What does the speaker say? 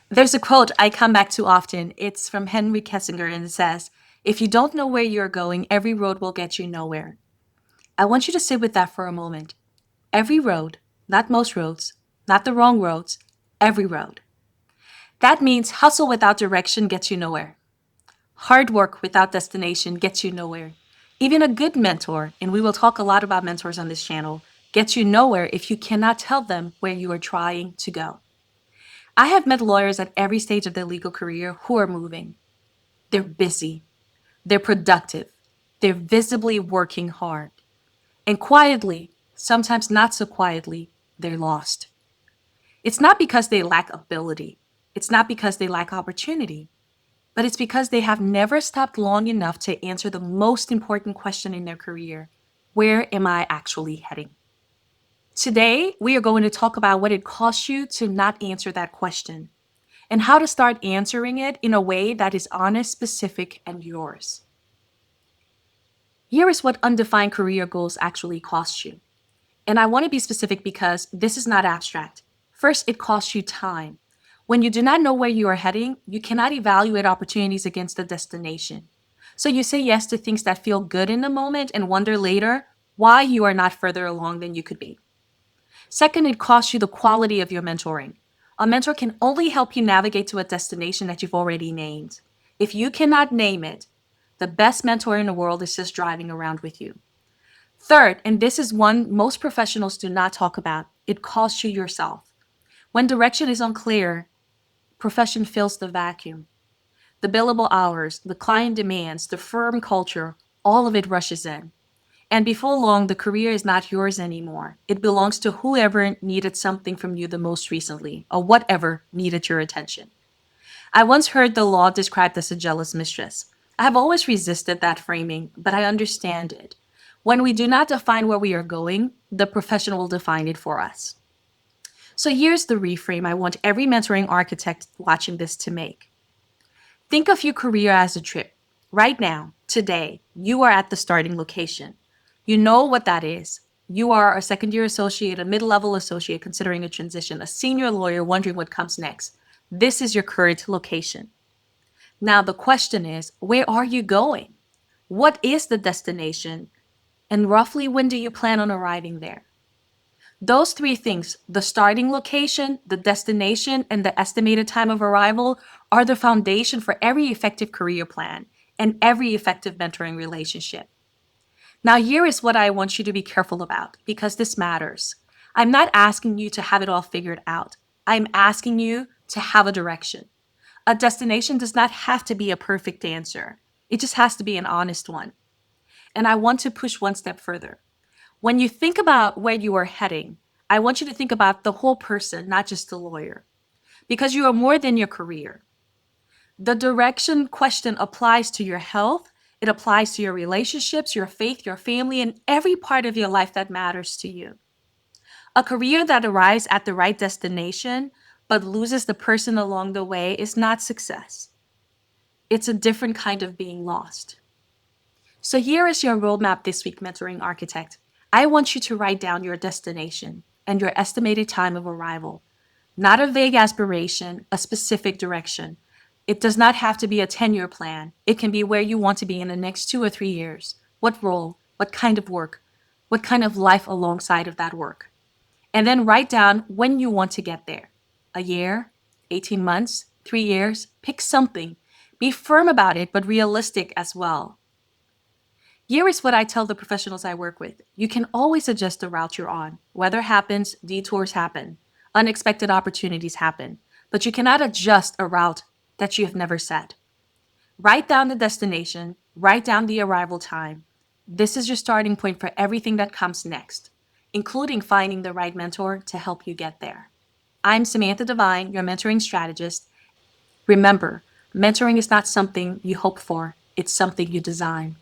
There's a quote I come back to often. It's from Henry Kissinger and it says, "If you don't know where you're going, every road will get you nowhere." I want you to sit with that for a moment. Every road, not most roads, not the wrong roads, every road. That means hustle without direction gets you nowhere. Hard work without destination gets you nowhere. Even a good mentor, and we will talk a lot about mentors on this channel, gets you nowhere if you cannot tell them where you are trying to go. I have met lawyers at every stage of their legal career who are moving. They're busy, they're productive, they're visibly working hard. And quietly, sometimes not so quietly, they're lost. It's not because they lack ability, it's not because they lack opportunity, but it's because they have never stopped long enough to answer the most important question in their career: where am I actually heading? Today, we are going to talk about what it costs you to not answer that question and how to start answering it in a way that is honest, specific, and yours. Here is what undefined career goals actually cost you. And I want to be specific because this is not abstract. First, it costs you time. When you do not know where you are heading, you cannot evaluate opportunities against the destination. So you say yes to things that feel good in the moment and wonder later why you are not further along than you could be. Second, it costs you the quality of your mentoring. A mentor can only help you navigate to a destination that you've already named. If you cannot name it, the best mentor in the world is just driving around with you. Third, and this is one most professionals do not talk about, it costs you yourself. When direction is unclear, profession fills the vacuum. The billable hours, the client demands, the firm culture, all of it rushes in. And before long, the career is not yours anymore. It belongs to whoever needed something from you the most recently, or whatever needed your attention. I once heard the law described as a jealous mistress. I have always resisted that framing, but I understand it. When we do not define where we are going, the profession will define it for us. So here's the reframe I want every mentoring architect watching this to make. Think of your career as a trip. Right now, today, you are at the starting location. You know what that is. You are a second year associate, a mid level associate considering a transition, a senior lawyer wondering what comes next. This is your current location. Now, the question is, where are you going? What is the destination? And roughly when do you plan on arriving there? Those three things, the starting location, the destination, and the estimated time of arrival, are the foundation for every effective career plan and every effective mentoring relationship. Now, here is what I want you to be careful about because this matters. I'm not asking you to have it all figured out. I'm asking you to have a direction. A destination does not have to be a perfect answer, it just has to be an honest one. And I want to push one step further. When you think about where you are heading, I want you to think about the whole person, not just the lawyer, because you are more than your career. The direction question applies to your health, it applies to your relationships, your faith, your family, and every part of your life that matters to you. A career that arrives at the right destination but loses the person along the way is not success. It's a different kind of being lost. So here is your roadmap this week, Mentoring Architect. I want you to write down your destination and your estimated time of arrival. Not a vague aspiration, a specific direction. It does not have to be a 10-year plan. It can be where you want to be in the next 2 or 3 years. What role, what kind of work, what kind of life alongside of that work. And then write down when you want to get there. A year, 18 months, 3 years, pick something. Be firm about it, but realistic as well. Here is what I tell the professionals I work with. You can always adjust the route you're on. Weather happens, detours happen, unexpected opportunities happen, but you cannot adjust a route that you have never set. Write down the destination, write down the arrival time. This is your starting point for everything that comes next, including finding the right mentor to help you get there. I'm Samantha Devine, your mentoring strategist. Remember, mentoring is not something you hope for, it's something you design.